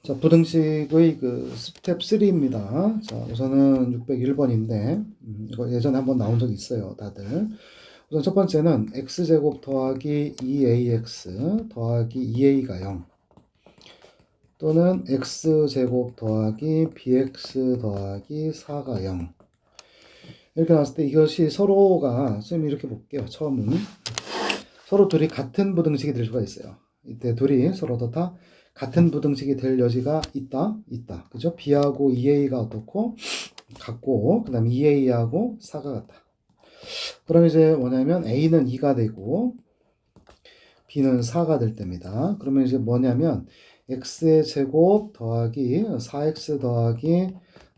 자, 부등식의 그 스텝 3입니다. 자, 우선은 601번인데, 이거 예전에 한번 나온 적이 있어요, 다들. 우선 첫 번째는 x제곱 더하기 2ax 더하기 2a가 0. 또는 x제곱 더하기 bx 더하기 4가 0. 이렇게 나왔을 때 이것이 서로가, 선생님이 이렇게 볼게요, 처음은. 서로 둘이 같은 부등식이 될 수가 있어요. 이때 둘이 서로 다 같은 부등식이 될 여지가 있다. 그죠? b하고 2a가 어떻고 같고, 그 다음에 2a하고 4가 같다. 그럼 이제 뭐냐면 a는 2가 되고 b는 4가 될 때입니다. 그러면 이제 뭐냐면 x의 제곱 더하기 4x 더하기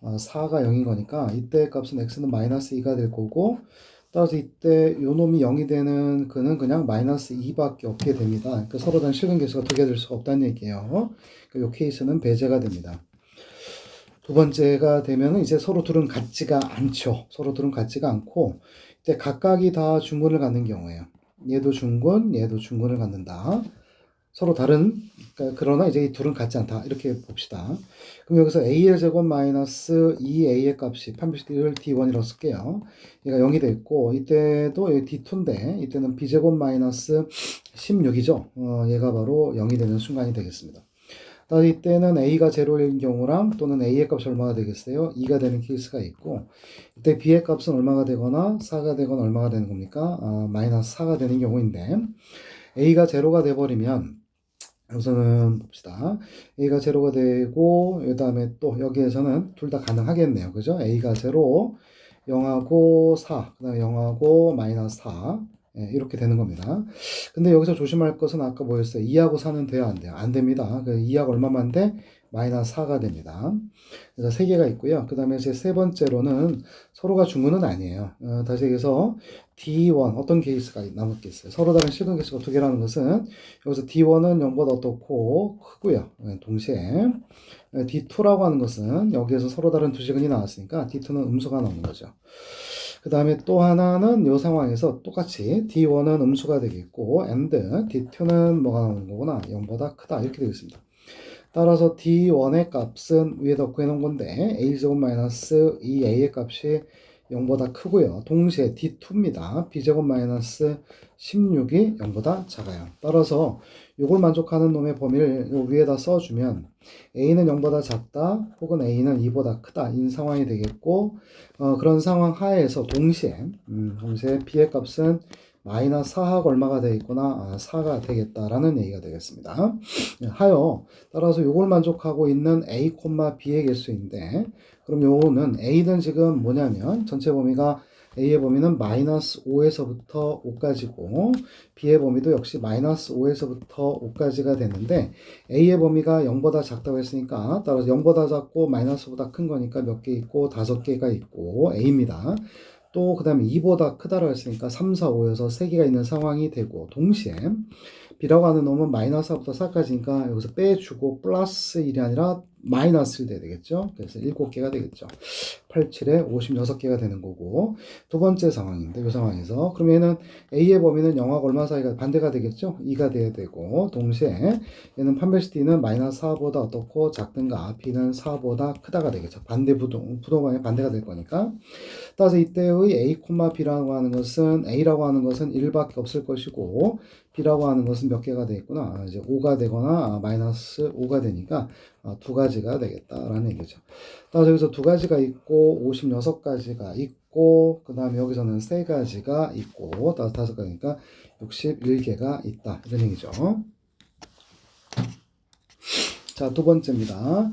4가 0인 거니까 이때 값은 x는 마이너스 2가 될 거고, 따라서 이때 요 놈이 0이 되는 그는 그냥 마이너스 2밖에 없게 됩니다. 그러니까 서로 다른 실근 계수가 두 개 될 수가 없다는 얘기예요. 그러니까 요 케이스는 배제가 됩니다. 두 번째가 되면은 이제 서로 둘은 같지가 않죠. 서로 둘은 같지가 않고 이때 각각이 다 중근을 갖는 경우에요. 얘도 중근, 얘도 중근을 갖는다. 서로 다른, 그러니까 그러나 이제 이 둘은 같지 않다. 이렇게 봅시다. 그럼 여기서 a의 제곱 마이너스 2a의 값이 판별식을 d1이라고 쓸게요. 얘가 0이 됐고, 이때도 여기 d2인데, 이때는 b제곱 마이너스 16이죠. 얘가 바로 0이 되는 순간이 되겠습니다. 이때는 a가 0인 경우랑 또는 a의 값이 얼마가 되겠어요? 2가 되는 케이스가 있고, 이때 b의 값은 얼마가 되거나 4가 되거나 얼마가 되는 겁니까? 마이너스 4가 되는 경우인데, a가 0가 돼버리면 우선은 봅시다. a가 0가 되고 그 다음에 또 여기에서는 둘 다 가능하겠네요. 그죠? a가 0, 0하고 4, 그 다음에 0하고 마이너스 4, 이렇게 되는 겁니다. 근데 여기서 조심할 것은 아까 뭐였어요? 2하고 4는 돼야 안 돼요? 안 됩니다. 2하고 얼마만 돼? 마이너스 4가 됩니다. 그래서 3개가 있고요. 그 다음에 이제 세 번째로는 서로가 중근은 아니에요. 다시 얘기해서 D1 어떤 케이스가 남았겠어요? 서로 다른 실근 개수가 두 개라는 것은 여기서 D1은 0보다 어떻고 크고요. 동시에 D2라고 하는 것은 여기에서 서로 다른 두 실근이 나왔으니까 D2는 음수가 나오는 거죠. 그 다음에 또 하나는 이 상황에서 똑같이 D1은 음수가 되겠고 and D2는 뭐가 나오는 거구나? 0보다 크다 이렇게 되겠습니다. 따라서 D1의 값은 위에다 구해놓은 건데 a제곱 마이너스 2a의 값이 0보다 크고요. 동시에 D2입니다. b제곱 마이너스 16이 0보다 작아요. 따라서 이걸 만족하는 놈의 범위를 위에다 써주면 a는 0보다 작다 혹은 a는 2보다 크다 인 상황이 되겠고, 그런 상황 하에서 동시에 b의 값은 마이너스 4하고 얼마가 되겠구나? 4가 되겠다라는 얘기가 되겠습니다. 하여 따라서 이걸 만족하고 있는 a, b의 개수인데, 그럼 요거는 a는 지금 뭐냐면 전체 범위가 a의 범위는 마이너스 5에서부터 5까지고 b의 범위도 역시 마이너스 5에서부터 5까지가 되는데 a의 범위가 0보다 작다고 했으니까 따라서 0보다 작고 마이너스보다 큰 거니까 몇 개 있고 5개가 있고 a입니다. 또 그 다음에 2보다 크다고 했으니까 3, 4, 5여서 3개가 있는 상황이 되고, 동시에 b라고 하는 놈은 마이너스 4부터 4까지니까 여기서 빼주고 플러스 1이 아니라 마이너스 1 돼야 되겠죠. 그래서 7개가 되겠죠. 8, 7에 56개가 되는 거고, 두 번째 상황인데 이 상황에서 그럼 얘는 a의 범위는 0하고 얼마 사이가 반대가 되겠죠. 2가 돼야 되고, 동시에 얘는 판별식 d는 마이너스 4보다 어떻고 작든가 b는 4보다 크다가 되겠죠. 반대 부동방의 반대가 될 거니까. 따라서 이때의 a, b라고 하는 것은 a라고 하는 것은 1밖에 없을 것이고 b라고 하는 것은 몇 개가 되겠구나. 이제 5가 되거나 마이너스 5가 되니까 두 가지가 되겠다라는 얘기죠. 따라서 여기서 두 가지가 있고 56가지가 있고 그 다음에 여기서는 세 가지가 있고 따라서 5가지니까 61개가 있다 이런 얘기죠. 자, 두 번째입니다.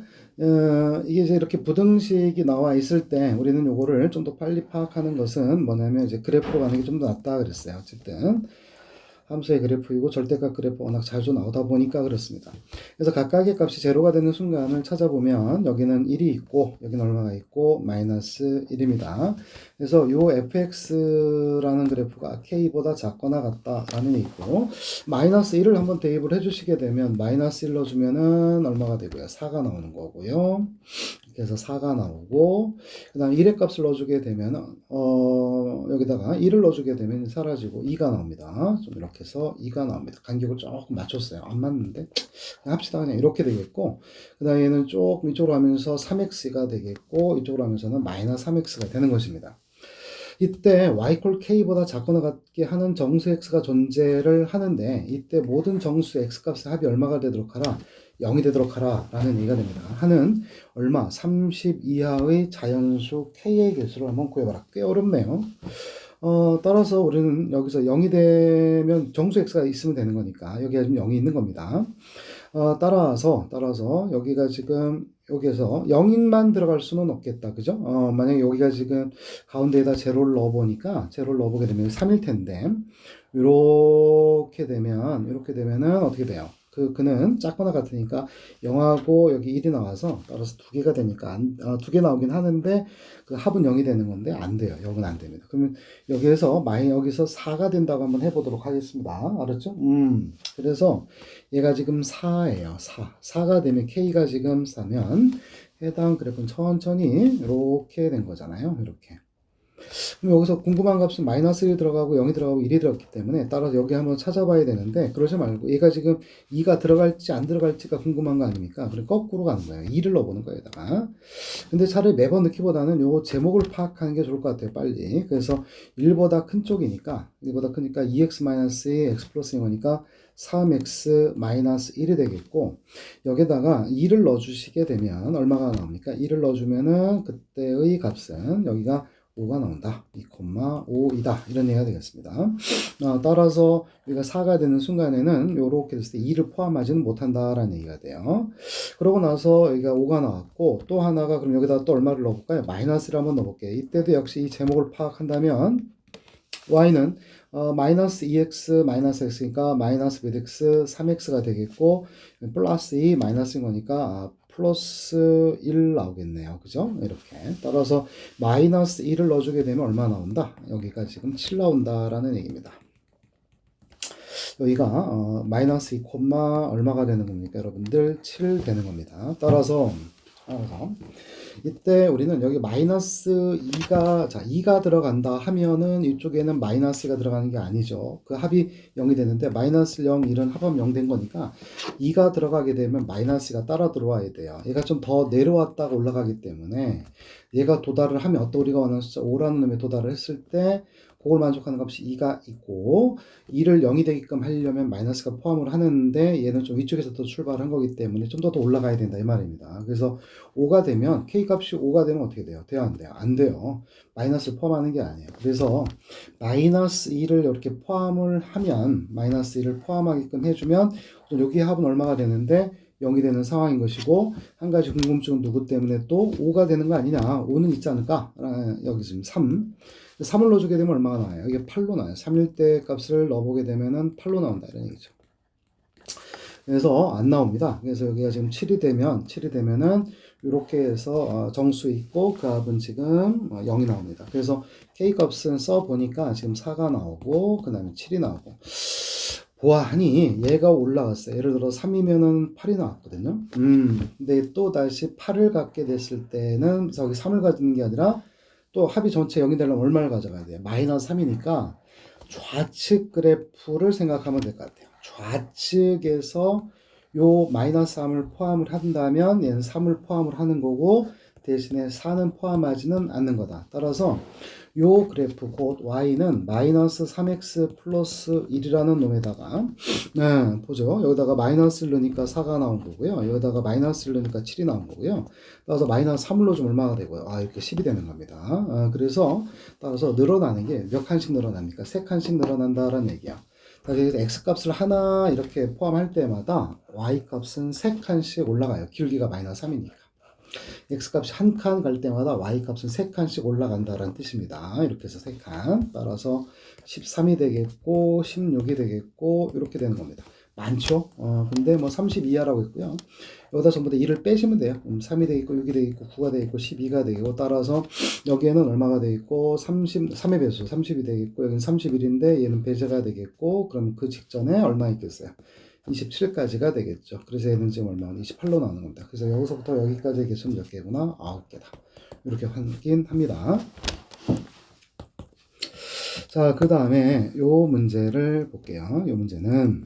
이게 이제 이렇게 부등식이 나와 있을 때 우리는 요거를 좀 더 빨리 파악하는 것은 뭐냐면 이제 그래프로 가는 게 좀 더 낫다 그랬어요. 어쨌든 함수의 그래프이고 절대값 그래프 워낙 자주 나오다 보니까 그렇습니다. 그래서 각각의 값이 제로가 되는 순간을 찾아보면 여기는 1이 있고 여기는 얼마가 있고 마이너스 1입니다. 그래서 요 fx라는 그래프가 k보다 작거나 같다라는 얘기고, 마이너스 1을 한번 대입을 해주시게 되면 마이너스 1 넣어주면은 얼마가 되고요? 4가 나오는 거고요. 그래서 4가 나오고, 그 다음에 1의 값을 넣어주게 되면, 여기다가 1을 넣어주게 되면 사라지고 2가 나옵니다. 좀 이렇게 해서 2가 나옵니다. 간격을 조금 맞췄어요. 안 맞는데. 그냥 합시다. 그냥 이렇게 되겠고, 그 다음에 얘는 조금 이쪽으로 하면서 3x가 되겠고, 이쪽으로 하면서는 마이너스 3x가 되는 것입니다. 이때 y 콜 k보다 작거나 같게 하는 정수 x가 존재를 하는데, 이때 모든 정수 x 값의 합이 얼마가 되도록 하라? 0이 되도록 하라 라는 얘기가 됩니다. 하는 얼마? 30 이하의 자연수 k의 개수를 한번 구해봐라. 꽤 어렵네요. 따라서 우리는 여기서 0이 되면 정수 x가 있으면 되는 거니까 여기가 지금 0이 있는 겁니다. 따라서 여기가 지금 여기에서 0인만 들어갈 수는 없겠다. 그죠? 만약에 여기가 지금 가운데에다 제로를 넣어보니까 제로를 넣어보게 되면 3일 텐데 이렇게 되면은 어떻게 돼요? 그는 작거나 같으니까 0하고 여기 1이 나와서 따라서 2개가 되니까 2개 나오긴 하는데 그 합은 0이 되는 건데 안 돼요. 0은 안 됩니다. 그러면 여기서 4가 된다고 한번 해보도록 하겠습니다. 알았죠? 그래서 얘가 지금 4예요. 4가 되면 K가 지금 4면 해당 그래프는 천천히 이렇게 된 거잖아요. 이렇게. 그럼 여기서 궁금한 값은 마이너스 1이 들어가고 0이 들어가고 1이 들어갔기 때문에 따라서 여기 한번 찾아봐야 되는데 그러지 말고 얘가 지금 2가 들어갈지 안 들어갈지가 궁금한 거 아닙니까? 그럼 거꾸로 가는 거예요. 2를 넣어보는 거예요. 여기다가. 근데 차라리 매번 넣기보다는 요 제목을 파악하는 게 좋을 것 같아요. 빨리. 그래서 1보다 큰 쪽이니까 2x-2 x 플러스 0이니까 3x-1이 되겠고 여기다가 2를 넣어주시게 되면 얼마가 나옵니까? 2를 넣어주면은 그때의 값은 여기가 5가 나온다. 2,5이다. 이런 얘기가 되겠습니다. 따라서 우리가 4가 되는 순간에는 이렇게 됐을 때 2를 포함하지는 못한다라는 얘기가 돼요. 그러고 나서 여기가 5가 나왔고 또 하나가 그럼 여기다 또 얼마를 넣어볼까요? 마이너스를 한번 넣어볼게요. 이때도 역시 이 제목을 파악한다면 y는 마이너스 2x 마이너스 x니까 마이너스 몇 x 3x가 되겠고 플러스 2 마이너스인 거니까 플러스 1 나오겠네요. 그죠? 이렇게. 따라서 마이너스 1을 넣어주게 되면 얼마 나온다? 여기가 지금 7 나온다라는 얘기입니다. 여기가 마이너스 2, 얼마가 되는 겁니까? 여러분들 7 되는 겁니다. 따라서 이때 우리는 여기 마이너스 2가 들어간다 하면은 이쪽에는 마이너스가 들어가는 게 아니죠. 그 합이 0이 되는데 마이너스 0, 1은 합하면 0 된 거니까 2가 들어가게 되면 마이너스가 따라 들어와야 돼요. 얘가 좀 더 내려왔다가 올라가기 때문에 얘가 도달을 하면 또 우리가 원하는 숫자 5라는 놈에 도달을 했을 때 그걸 만족하는 값이 2가 있고 2를 0이 되게끔 하려면 마이너스가 포함을 하는데 얘는 좀 위쪽에서 또 출발한 거기 때문에 좀 더 올라가야 된다 이 말입니다. 그래서 5가 되면 K값이 5가 되면 어떻게 돼요? 돼요? 안 돼요? 안 돼요. 마이너스를 포함하는 게 아니에요. 그래서 마이너스 2를 이렇게 포함을 하면 마이너스 2를 포함하게끔 해주면 여기 합은 얼마가 되는데 0이 되는 상황인 것이고 한 가지 궁금증은 누구 때문에 또 5가 되는 거 아니냐 5는 있지 않을까? 여기 지금 3을 넣어주게 되면 얼마가 나와요? 이게 8로 나와요. 3일 때 값을 넣어보게 되면은 8로 나온다 이런 얘기죠. 그래서 안 나옵니다. 그래서 여기가 지금 7이 되면은 이렇게 해서 정수 있고 그 합은 지금 0이 나옵니다. 그래서 K 값은 써 보니까 지금 4가 나오고 그 다음에 7이 나오고 보아하니 얘가 올라갔어요. 예를 들어 3이면은 8이 나왔거든요. 근데 또 다시 8을 갖게 됐을 때는 저기 3을 가지는 게 아니라 또 합이 전체 0이 되려면 얼마를 가져가야 돼요? 마이너스 3이니까 좌측 그래프를 생각하면 될 것 같아요. 좌측에서 요 마이너스 3을 포함을 한다면 얘는 3을 포함을 하는 거고 대신에 4는 포함하지는 않는 거다. 따라서 요 그래프 곧 y는 마이너스 3x 플러스 1이라는 놈에다가 보죠. 여기다가 마이너스를 넣으니까 4가 나온 거고요. 여기다가 마이너스를 넣으니까 7이 나온 거고요. 따라서 마이너스 3을 넣어주면 얼마가 되고요. 이렇게 10이 되는 겁니다. 그래서 따라서 늘어나는 게 몇 칸씩 늘어납니까? 3칸씩 늘어난다라는 얘기야. 그래서 x값을 하나 이렇게 포함할 때마다 y값은 3칸씩 올라가요. 기울기가 마이너스 3이니까. x값이 한 칸 갈 때마다 y값은 3칸씩 올라간다는 뜻입니다. 이렇게 해서 3칸. 따라서 13이 되겠고 16이 되겠고 이렇게 되는 겁니다. 많죠? 근데 뭐 32하라고 했고요. 여기다 전부 다 2를 빼시면 돼요. 3이 되겠고 6이 되겠고 9가 되겠고 12가 되고 따라서 여기에는 얼마가 되겠고 3의 배수 30이 되겠고 여기는 31인데 얘는 배제가 되겠고 그럼 그 직전에 얼마 있겠어요? 27까지가 되겠죠. 그래서 얘는 지금 얼마나 28로 나오는 겁니다. 그래서 여기서부터 여기까지의 개수는 몇 개구나? 9개다. 이렇게 확인합니다. 자, 그 다음에 요 문제를 볼게요. 요 문제는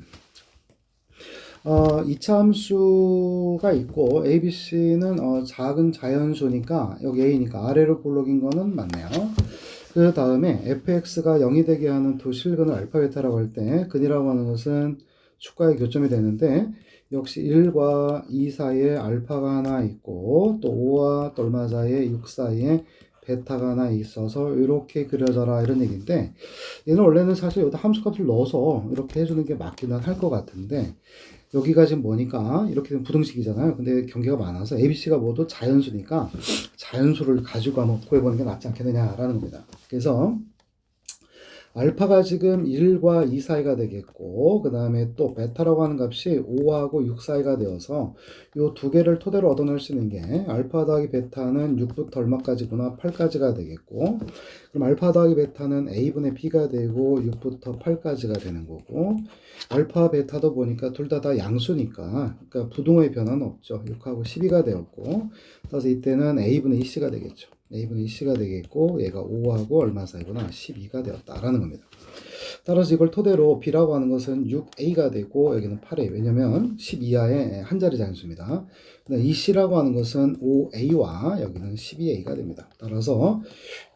이차함수가 있고 ABC는 작은 자연수니까 여기 A니까 아래로 볼록인 거는 맞네요. 그 다음에 fx가 0이 되게 하는 두 실근을 알파 베타라고 할 때 근이라고 하는 것은 축과의 교점이 되는데 역시 1과 2 사이에 알파가 하나 있고 또 5와 또 얼마 사이에 6 사이에 베타가 하나 있어서 이렇게 그려져라 이런 얘기인데 얘는 원래는 사실 여기다 함수값을 넣어서 이렇게 해주는 게 맞기는 할 것 같은데 여기가 지금 뭐니까 이렇게 되면 부등식이잖아요. 근데 경계가 많아서 ABC가 모두 자연수니까 자연수를 가지고 한번 구해보는 게 낫지 않겠느냐라는 겁니다. 그래서 알파가 지금 1과 2 사이가 되겠고 그 다음에 또 베타라고 하는 값이 5하고 6 사이가 되어서 이 두 개를 토대로 얻어낼 수 있는 게 알파 더하기 베타는 6부터 얼마까지구나 8까지가 되겠고 그럼 알파 더하기 베타는 a분의 b가 되고 6부터 8까지가 되는 거고 알파 베타도 보니까 둘 다 양수니까 그러니까 부동의 변화는 없죠. 6하고 12가 되었고 그래서 이때는 a분의 2c가 되겠죠. a분의 2c가 되겠고 얘가 5하고 얼마 사이구나 12가 되었다라는 겁니다. 따라서 이걸 토대로 b라고 하는 것은 6a가 되고 여기는 8a 왜냐면 10 이하의 한 자리 자연수입니다. 이 c라고 하는 것은 5a와 여기는 12a가 됩니다. 따라서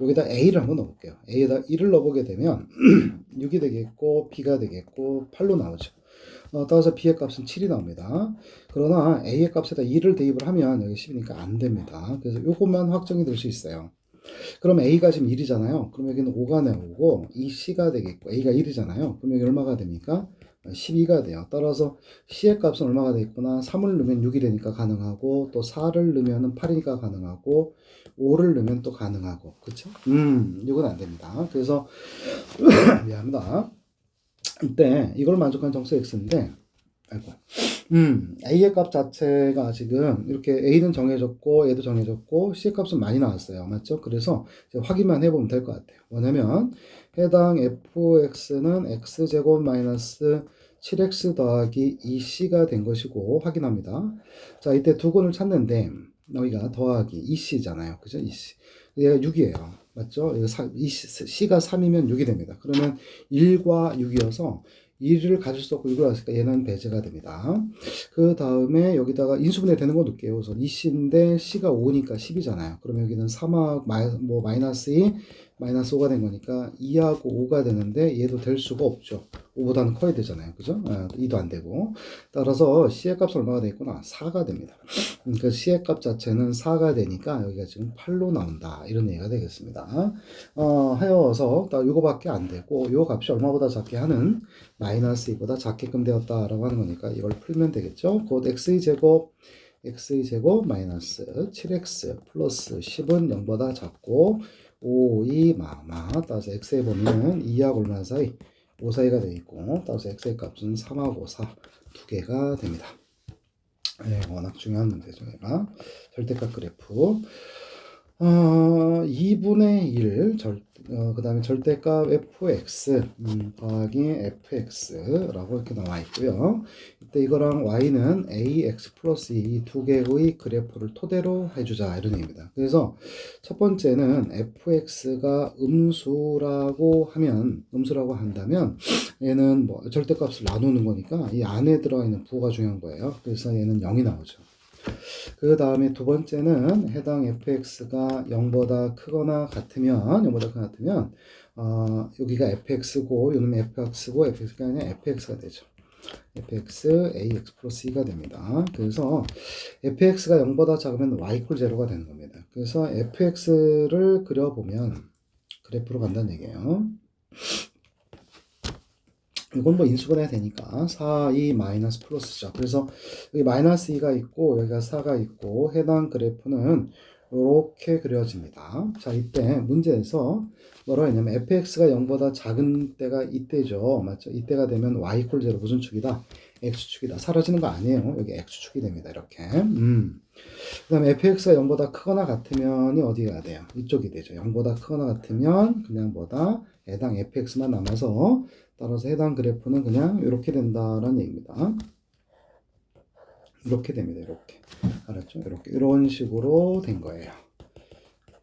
여기다 a를 한번 넣어볼게요. a에다 1을 넣어보게 되면 6이 되겠고 b가 되겠고 8로 나오죠. 따라서 b의 값은 7이 나옵니다. 그러나 a의 값에다 2를 대입을 하면 여기 10이니까 안 됩니다. 그래서 이것만 확정이 될 수 있어요. 그럼 a가 지금 1이잖아요. 그럼 여기는 5가 나오고 이 c가 되겠고 a가 1이잖아요. 그럼 여기 얼마가 됩니까? 12가 돼요. 따라서 c의 값은 얼마가 되겠구나? 3을 넣으면 6이 되니까 가능하고 또 4를 넣으면 8이니까 가능하고 5를 넣으면 또 가능하고 그쵸? 이건 안 됩니다. 그래서 미안합니다. 이때 이걸 만족한 정수 x인데 아이고 a의 값 자체가 지금 이렇게 a는 정해졌고 얘도 정해졌고 c의 값은 많이 나왔어요. 맞죠? 그래서 확인만 해보면 될 것 같아요. 뭐냐면 해당 fx는 x제곱 마이너스 7x 더하기 2c가 된 것이고 확인합니다. 자 이때 두 근을 찾는데 여기가 더하기 2c잖아요. 그죠? 2c 얘가 6이에요. 맞죠? c가 3이면 6이 됩니다. 그러면 1과 6이어서 1을 가질 수 없고 6을 가졌으니까 얘는 배제가 됩니다. 그 다음에 여기다가 인수분해 되는 거 넣을게요. 우선 2c인데 c가 5니까 10이잖아요. 그러면 여기는 3하고 마이너스 2, 마이너스 5가 된 거니까 2하고 5가 되는데 얘도 될 수가 없죠. 5보다는 커야 되잖아요. 그죠? 2도 안 되고. 따라서 c의 값은 얼마가 되겠구나? 4가 됩니다. 그러니까 c의 값 자체는 4가 되니까 여기가 지금 8로 나온다. 이런 얘기가 되겠습니다. 하여서 이거밖에 안 되고 이 값이 얼마보다 작게 하는 마이너스 2보다 작게끔 되었다라고 하는 거니까 이걸 풀면 되겠죠. 곧 x제곱 마이너스 7x 플러스 10은 0보다 작고 5, 2, 따라서 x의 범위는 2하고 얼마 사이? 5 사이가 되어있고 따라서 x의 값은 3하고 4 두 개가 됩니다. 네, 워낙 중요한 문제죠. 얘가 절대값 그래프 2분의 1 그 다음에 절대값 fx 더하기 fx라고 이렇게 나와 있고요. 이때 이거랑 y는 ax 플러스 2 두 개의 그래프를 토대로 해주자 이런 얘기입니다. 그래서 첫 번째는 fx가 음수라고 한다면 얘는 뭐 절대값을 나누는 거니까 이 안에 들어있는 부호가 중요한 거예요. 그래서 얘는 0이 나오죠. 그 다음에 두 번째는 해당 fx가 0보다 크거나 같으면 여기가 fx고 요놈이 fx고 fx가 아니라 fx가 되죠. fx ax 플러스 2가 됩니다. 그래서 fx가 0보다 작으면 y 이퀄 0가 되는 겁니다. 그래서 fx를 그려보면 그래프로 간다는 얘기예요. 이건 뭐 인수분해야 되니까 4, 2, 마이너스 플러스죠. 그래서 여기 마이너스 2가 있고 여기가 4가 있고 해당 그래프는 이렇게 그려집니다. 자 이때 문제에서 뭐라고 했냐면 fx가 0보다 작은 때가 이때죠. 맞죠? 이때가 되면 y 이퀄 0 무슨 축이다? x축이다. 사라지는 거 아니에요. 여기 x축이 됩니다. 이렇게. 그 다음에 fx가 0보다 크거나 같으면이 어디가 돼요? 이쪽이 되죠. 0보다 크거나 같으면 그냥 뭐다? 해당 fx만 남아서 따라서 해당 그래프는 그냥 이렇게 된다라는 얘기입니다. 이렇게 됩니다. 이렇게. 알았죠? 이렇게. 이런 식으로 된 거예요.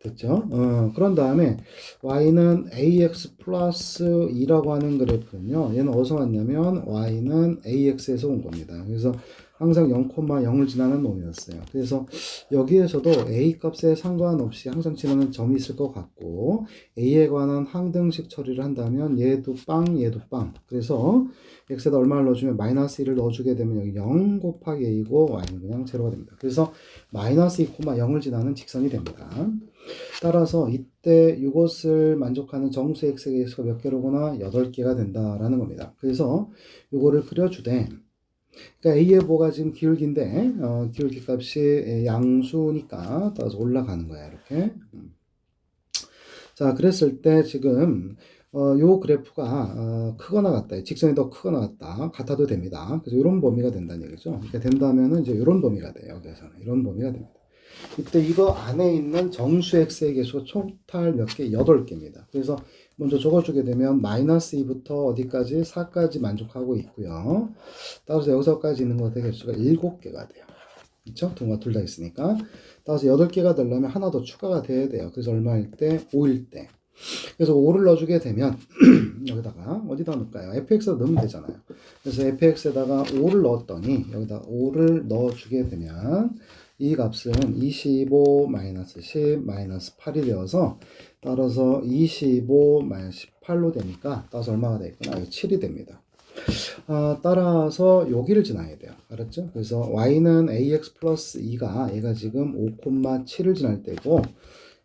됐죠? 그런 다음에 y는 ax 플러스 2라고 하는 그래프는요. 얘는 어디서 왔냐면 y는 ax에서 온 겁니다. 그래서 항상 0,0을 지나는 놈이었어요. 그래서 여기에서도 a 값에 상관없이 항상 지나는 점이 있을 것 같고 a에 관한 항등식 처리를 한다면 얘도 빵, 얘도 빵. 그래서 x에다 얼마를 넣어주면 마이너스 1을 넣어주게 되면 여기 0 곱하기 a고 y는 그냥 제로가 됩니다. 그래서 마이너스 2,0을 지나는 직선이 됩니다. 따라서 이때 이것을 만족하는 정수 x의 개수가 몇 개로구나? 8개가 된다라는 겁니다. 그래서 이거를 그려주되 그러니까 a의 보가 지금 기울기인데 기울기 값이 양수니까 따라서 올라가는 거야 이렇게. 자 그랬을 때 지금 요 그래프가 크거나 같다. 직선이 더 크거나 같다. 같아도 됩니다. 그래서 이런 범위가 된다는 얘기죠. 그러니까 된다면은 이제 이런 범위가 돼요. 여기서는 이런 범위가 됩니다. 이때 이거 안에 있는 정수 x의 개수가 토탈 몇 개? 8개입니다. 그래서 먼저 적어주게 되면 마이너스 2부터 어디까지? 4까지 만족하고 있고요. 따라서 여기서까지 있는 것의 개수가 7개가 돼요. 그렇죠? 둘과 둘 다 있으니까. 따라서 8개가 되려면 하나 더 추가가 돼야 돼요. 그래서 얼마일 때? 5일 때. 그래서 5를 넣어주게 되면 여기다가 어디다 넣을까요? fx에다 넣으면 되잖아요. 그래서 fx에다가 5를 넣었더니 여기다 5를 넣어주게 되면 이 값은 25 마이너스 10 마이너스 8이 되어서 따라서 25 마이너스 18로 되니까 따라서 얼마가 되겠구나? 7이 됩니다. 따라서 여기를 지나야 돼요. 알았죠? 그래서 y는 ax 플러스 2가 얘가 지금 5,7을 지날 때고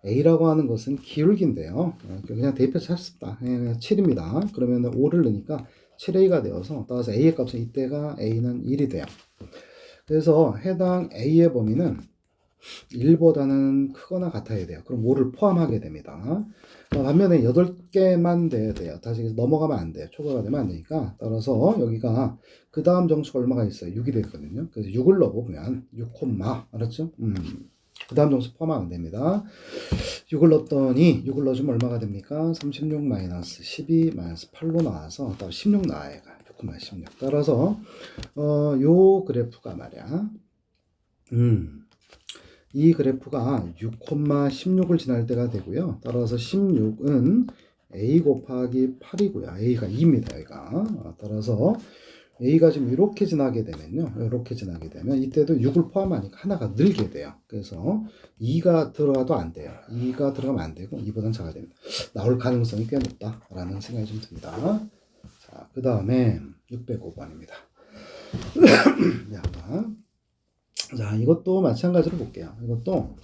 a라고 하는 것은 기울기인데요. 그냥 대입해서 찾습니다. 7입니다. 그러면 5를 넣으니까 7a가 되어서 따라서 a의 값은 이때가 a는 1이 돼요. 그래서 해당 a의 범위는 1보다는 크거나 같아야 돼요. 그럼 5를 포함하게 됩니다. 반면에 8개만 돼야 돼요. 다시 넘어가면 안 돼요. 초과가 되면 안 되니까. 따라서 여기가 그 다음 정수가 얼마가 있어요? 6이 되거든요. 그래서 6을 넣어보면 6, 알았죠? 그 다음 정수 포함하면 안 됩니다. 6을 넣었더니 6을 넣어주면 얼마가 됩니까? 36 마이너스 12 마이너스 8로 나와서 따로 16 나와요. 6,16. 따라서 요 그래프가 말이야. 이 그래프가 6,16을 지날 때가 되고요. 따라서 16은 a 곱하기 8이고요. a가 2입니다. 여기가. 따라서 a가 지금 이렇게 지나게 되면요. 이렇게 지나게 되면 이때도 6을 포함하니까 하나가 늘게 돼요. 그래서 2가 들어가도 안 돼요. 2가 들어가면 안 되고 2보다는 작아야 됩니다. 나올 가능성이 꽤 높다라는 생각이 좀 듭니다. 자, 그 다음에 605번입니다. 자, 이것도 마찬가지로 볼게요. 이것도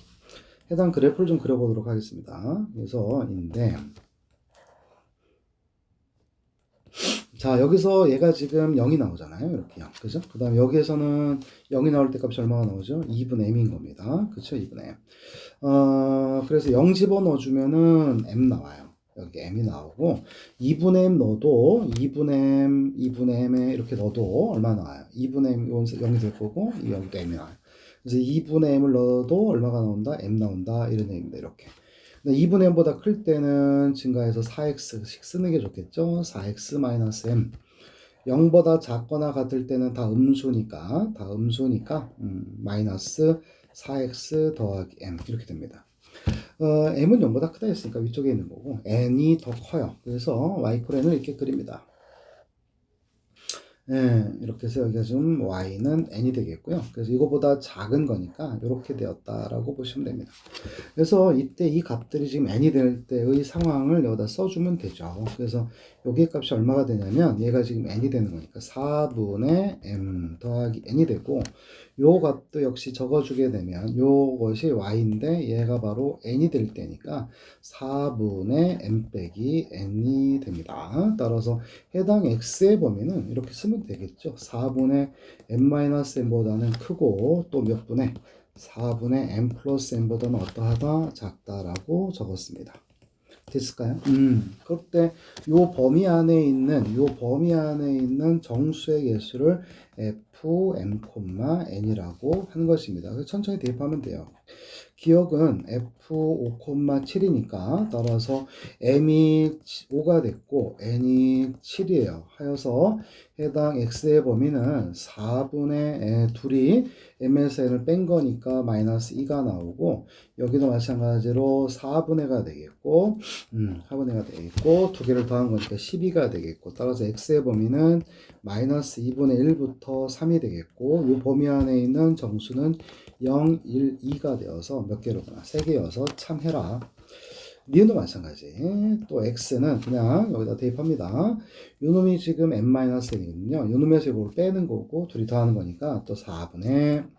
해당 그래프를 좀 그려보도록 하겠습니다. 그래서인데 자, 여기서 얘가 지금 0이 나오잖아요. 이렇게 0. 그죠? 그 다음에 여기에서는 0이 나올 때 값이 얼마가 나오죠? 2분의 m인 겁니다. 그쵸? 2분의 m. 그래서 0 집어넣어주면은 m 나와요. 여기 m이 나오고 2분의 m 넣어도 2분의 m에 이렇게 넣어도 얼마 나와요? 2분의 m 0이 될 거고 여기도 m이 나와요. 그래서 2분의 m을 넣어도 얼마가 나온다? m 나온다. 이런 얘기입니다. 이렇게. 2분의 m보다 클 때는 증가해서 4x씩 쓰는 게 좋겠죠? 4x-m. 0보다 작거나 같을 때는 다 음수니까 마이너스 4x 더하기 m 이렇게 됩니다. m은 0보다 크다 했으니까 위쪽에 있는 거고 n이 더 커요. 그래서 y프렌을 이렇게 그립니다. 네, 이렇게 해서 여기가 지금 y는 n이 되겠고요. 그래서 이거보다 작은 거니까 이렇게 되었다라고 보시면 됩니다. 그래서 이때 이 값들이 지금 n이 될 때의 상황을 여기다 써주면 되죠. 그래서 여기 값이 얼마가 되냐면 얘가 지금 n이 되는 거니까 4분의 m 더하기 n이 되고 요 값도 역시 적어주게 되면 요것이 y인데 얘가 바로 n이 될 때니까 4분의 m 빼기 n이 됩니다. 따라서 해당 x의 범위는 이렇게 쓰면 되겠죠. 4분의 m-m보다는 크고 또 몇 분의 4분의 m 플러스 m보다는 어떠하다? 작다라고 적었습니다. 됐을까요? 그때 요 범위 안에 있는 정수의 개수를 fm, n이라고 하는 것입니다. 그래서 천천히 대입하면 돼요. 기억은 f5,7이니까 따라서 m이 5가 됐고 n이 7이에요. 하여서 해당 x의 범위는 4분의 둘이 m에서 n을 뺀 거니까 마이너스 2가 나오고 여기도 마찬가지로 4분의가 되겠고 4분의가 되겠고 두 개를 더한 거니까 12가 되겠고 따라서 x의 범위는 마이너스 2분의 1부터 3이 되겠고 이 범위 안에 있는 정수는 0, 1, 2가 되어서 몇 개로구나? 3개여서 참해라. 니은도 마찬가지. 또 x는 그냥 여기다 대입합니다. 요 놈이 지금 n-n이거든요. 요 놈에서 이걸 빼는 거고 둘이 더하는 거니까 또 4분의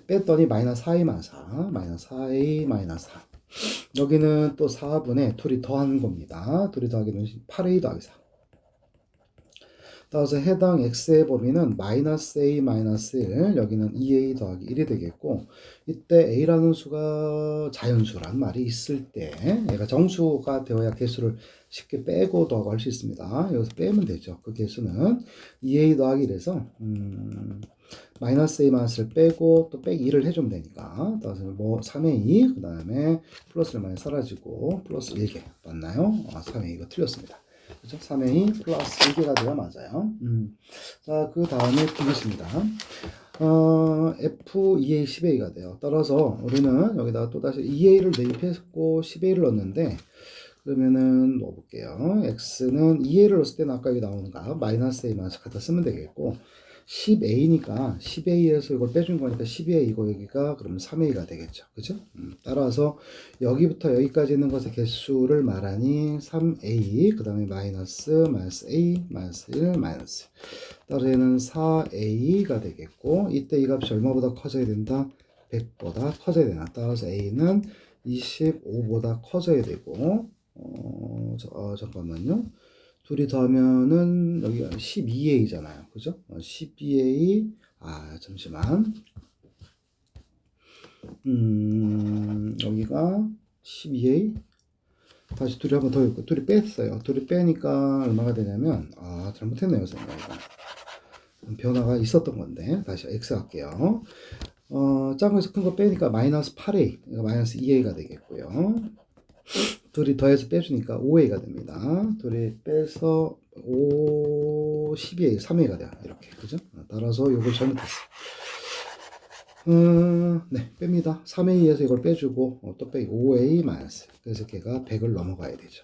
뺐더니 마이너스 4a-4 마이너스 4a-4 여기는 또 4분의 둘이 더하는 겁니다. 둘이 더하게 되면 8a 더하기 4 따라서 해당 x의 범위는 마이너스 a 마이너스 1 여기는 2a 더하기 1이 되겠고 이때 a라는 수가 자연수란 말이 있을 때 얘가 정수가 되어야 개수를 쉽게 빼고 더하고 할 수 있습니다. 여기서 빼면 되죠. 그 개수는 2a 더하기 1에서 마이너스 a 마이너스를 빼고 또 빼기 2를 해주면 되니까 따라서 뭐 3a 그 다음에 플러스를 많이 사라지고 플러스 1개 맞나요? 3a 이거 틀렸습니다. 그죠? 3a 플러스 1개가 돼야 맞아요. 자, 그 다음에 비교입니다. F2A 10A가 돼요. 따라서 우리는 여기다가 또 다시 2A를 대입했고 10A를 넣었는데 그러면은 넣어볼게요. X는 2A를 넣었을 때는 아까 여기 나오는 값 마이너스 A 마이너스 갖다 쓰면 되겠고 10A니까 10A에서 이걸 빼준 거니까 12A고 여기가 그러면 3A가 되겠죠. 그죠? 따라서 여기부터 여기까지 있는 것의 개수를 말하니 3A 그 다음에 마이너스 A 마이너스 1 마이너스 따라서 얘는 4A가 되겠고 이때 이 값이 얼마보다 커져야 된다? 100보다 커져야 되나? 따라서 A는 25보다 커져야 되고 잠깐만요. 둘이 더하면은 여기가 12a잖아요. 그죠? 12a 잠시만. 여기가 12a 다시 둘이 한번 더 읽고 둘이 뺐어요. 둘이 빼니까 얼마가 되냐면 잘못했네요. 생각이 변화가 있었던 건데 다시 x 할게요. 작은 거에서 큰 거 빼니까 마이너스 8a 마이너스 2a가 되겠고요. 둘이 더해서 빼주니까 5a가 됩니다. 둘이 빼서 12a, 3a가 돼요. 이렇게. 그죠? 따라서 이걸 잘못했어. 네, 뺍니다. 3a에서 이걸 빼주고, 또 빼기 5a 마이너스. 그래서 걔가 100을 넘어가야 되죠.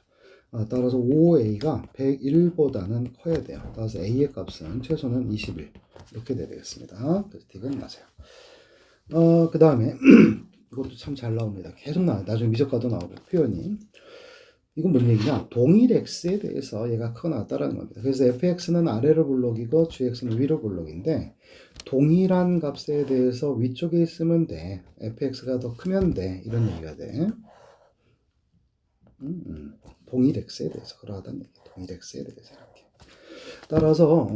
따라서 5a가 101보다는 커야 돼요. 따라서 a의 값은 최소는 21. 이렇게 돼야 되겠습니다. 그래서 딕은 맞아요. 그 다음에, 이것도 참 잘 나옵니다. 계속 나중에 미적가도 나오고, 표현이. 이건 뭔 얘기냐? 동일 x에 대해서 얘가 크거나 같다라는 겁니다. 그래서 fx는 아래로 블록이고 gx는 위로 블록인데 동일한 값에 대해서 위쪽에 있으면 돼. fx가 더 크면 돼. 이런 얘기가 돼. 동일 x에 대해서 그러하다는 얘기. 동일 x에 대해서 이렇게. 따라서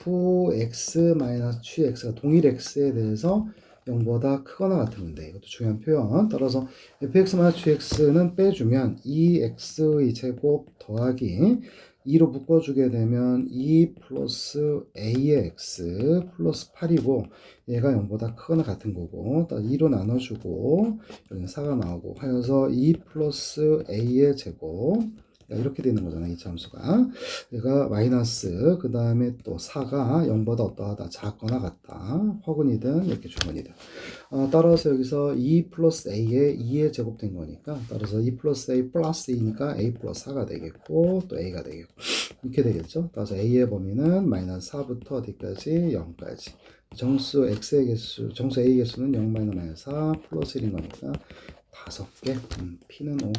fx-gx가 동일 x에 대해서 0보다 크거나 같으면 돼. 이것도 중요한 표현. 따라서 fx-gx는 빼주면 2x의 제곱 더하기 2로 묶어주게 되면 2 플러스 a의 x 플러스 8이고 얘가 0보다 크거나 같은 거고 2로 나눠주고 여기는 4가 나오고 하여서 2 플러스 a의 제곱 이렇게 되는 거잖아요. 이 함수가. 얘가 마이너스 그 다음에 또 4가 0보다 어떠하다 작거나 같다. 허근이든 이렇게 주근이든. 따라서 여기서 2 플러스 a에 2에 제곱된 거니까 따라서 2 플러스 a 플러스 2니까 a 플러스 4가 되겠고 또 a가 되겠고 이렇게 되겠죠. 따라서 a의 범위는 마이너스 4부터 어디까지? 0까지. 정수 x의 개수, 정수 a의 개수는 0 마이너스 4 플러스 1인 거니까 5개. p는 5.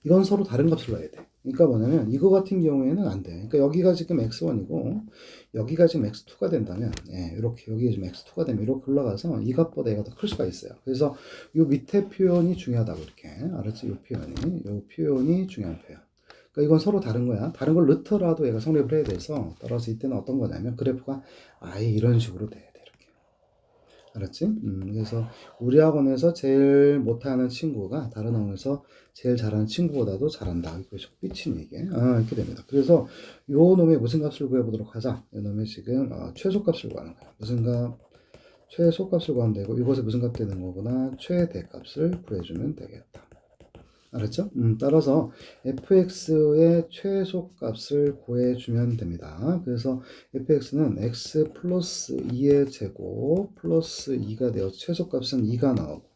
이건 서로 다른 값을 넣어야 돼. 그러니까 뭐냐면 이거 같은 경우에는 안 돼. 그러니까 여기가 지금 x1이고 여기가 지금 x2가 된다면 이렇게 여기 지금 x2가 되면 이렇게 올라가서 이 값보다 얘가 더 클 수가 있어요. 그래서 이 밑에 표현이 중요하다고 이렇게 알았지? 이 표현이 중요한 표현. 그러니까 이건 서로 다른 거야. 다른 걸 넣더라도 얘가 성립을 해야 돼서 따라서 이때는 어떤 거냐면 그래프가 아예 이런 식으로 돼야 돼. 이렇게. 알았지? 그래서 우리 학원에서 제일 못하는 친구가 다른 학원에서 제일 잘하는 친구보다도 잘한다. 이거 삐친 얘기. 이렇게 됩니다. 그래서 요 놈의 무슨 값을 구해보도록 하자. 요 놈의 지금 최소값을 구하는 거야. 무슨 값? 최소값을 구하면 되고 이것에 무슨 값 되는 거구나. 최대값을 구해주면 되겠다. 알았죠? 따라서 fx의 최소값을 구해주면 됩니다. 그래서 fx는 x 플러스 2의 제곱 플러스 2가 되어 최소값은 2가 나오고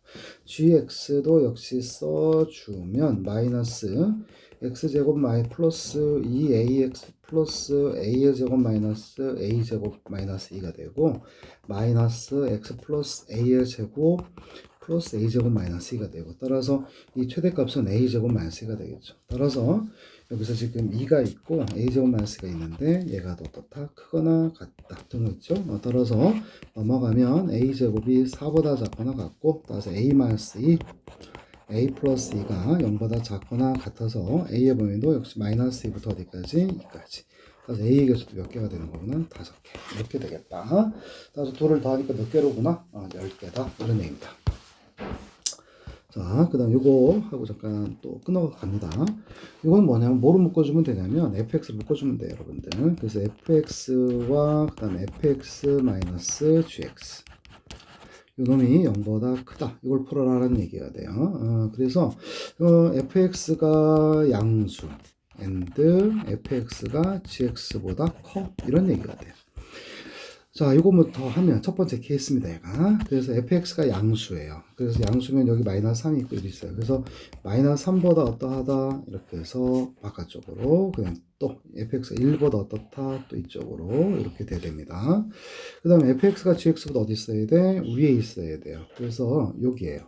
gx도 역시 써주면 마이너스 x제곱 마이 플러스 2ax 플러스 a의 제곱 마이너스 a제곱 마이너스 2가 되고 마이너스 x 플러스 a의 제곱 플러스 a제곱 마이너스 2가 되고 따라서 이 최대값은 a제곱 마이너스 2가 되겠죠. 따라서 여기서 지금 2가 있고 a제곱 마이너스 2가 있는데 얘가 더 크거나 같다 등호 있죠. 따라서 넘어가면 a제곱이 4보다 작거나 같고 따라서 a 마이너스 2 a 플러스 2가 0보다 작거나 같아서 a의 범위도 역시 마이너스 2부터 어디까지? 2까지. 그래서 a의 개수도 몇 개가 되는 거구나? 5개. 이렇게 되겠다. 따라서 2를 더하니까 몇 개로구나? 10개다. 이런 얘기입니다. 자, 그 다음 요거 하고 잠깐 또 끊어갑니다. 이건 뭐냐면 뭐로 묶어주면 되냐면 fx를 묶어주면 돼요, 여러분들. 그래서 fx와 그 다음에 fx 마이너스 gx. 요 놈이 0보다 크다. 이걸 풀어라라는 얘기가 돼요. 그래서 fx가 양수 and fx가 gx보다 커. 이런 얘기가 돼요. 자, 이거부터 하면 첫 번째 케이스입니다, 얘가. 그래서 fx가 양수예요. 그래서 양수면 여기 마이너스 3이 있고 이리 있어요. 그래서 마이너스 3보다 어떠하다 이렇게 해서 바깥쪽으로 그냥 또 fx가 1보다 어떻다 또 이쪽으로 이렇게 돼야 됩니다. 그 다음에 fx가 gx보다 어디 있어야 돼? 위에 있어야 돼요. 그래서 여기에요.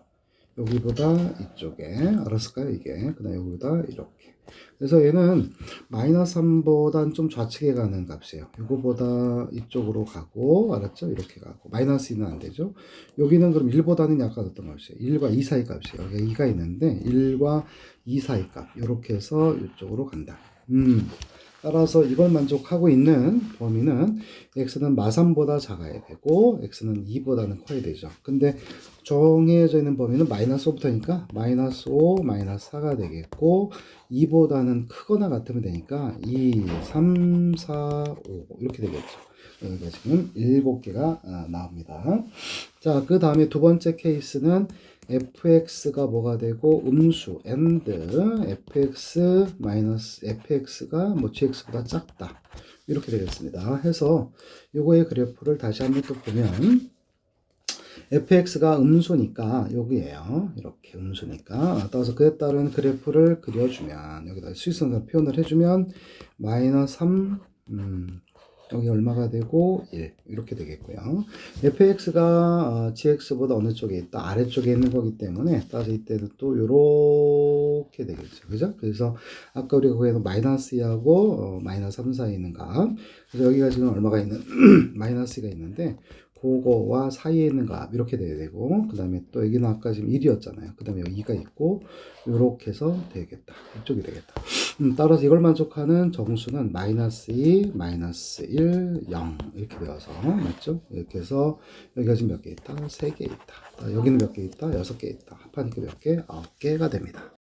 여기보다 이쪽에 알았을까요? 이게 그 다음에 여기보다 이렇게. 그래서 얘는 마이너스 3보단 좀 좌측에 가는 값이에요. 이거보다 이쪽으로 가고 알았죠? 이렇게 가고 마이너스 2는 안 되죠. 여기는 그럼 1보다는 약간 어떤 값이에요? 1과 2 사이 값이에요. 여기 2가 있는데 1과 2 사이 값 이렇게 해서 이쪽으로 간다. 따라서 이걸 만족하고 있는 범위는 x는 마3보다 작아야 되고 x는 2보다는 커야 되죠. 근데 정해져 있는 범위는 마이너스 5부터니까 마이너스 5, 마이너스 4가 되겠고 2보다는 크거나 같으면 되니까 2, 3, 4, 5 이렇게 되겠죠. 여기가 지금 7개가 나옵니다. 자, 그 다음에 두 번째 케이스는 fx가 뭐가 되고 음수 and fx 마이너스 fx가 뭐 gx보다 작다 이렇게 되겠습니다. 해서 요거의 그래프를 다시 한번 또 보면 fx가 음수니까 여기에요. 이렇게 음수니까 따라서 그에 따른 그래프를 그려주면 여기다 수직선으로 표현을 해주면 마이너스 3 여기 얼마가 되고 1 이렇게 되겠고요. fx가 gx보다 어느 쪽에 있다? 아래쪽에 있는 거기 때문에 따라서 이때는 또 요렇게 되겠죠. 그죠? 그래서 아까 우리가 거기에는 마이너스 2하고 마이너스 3 사이에 있는 값. 그래서 여기가 지금 얼마가 있는 마이너스가 있는데 그거와 사이에 있는 값 이렇게 돼야 되고 그 다음에 또 여기는 아까 지금 1이었잖아요. 그 다음에 여기 2가 있고 요렇게 해서 되겠다. 이쪽이 되겠다. 따라서 이걸 만족하는 정수는 마이너스 2, 마이너스 1, 0 이렇게 되어서 맞죠? 이렇게 해서 여기가 지금 몇 개 있다? 3개 있다. 여기는 몇 개 있다? 6개 있다. 합하니까 몇 개? 9개가 됩니다.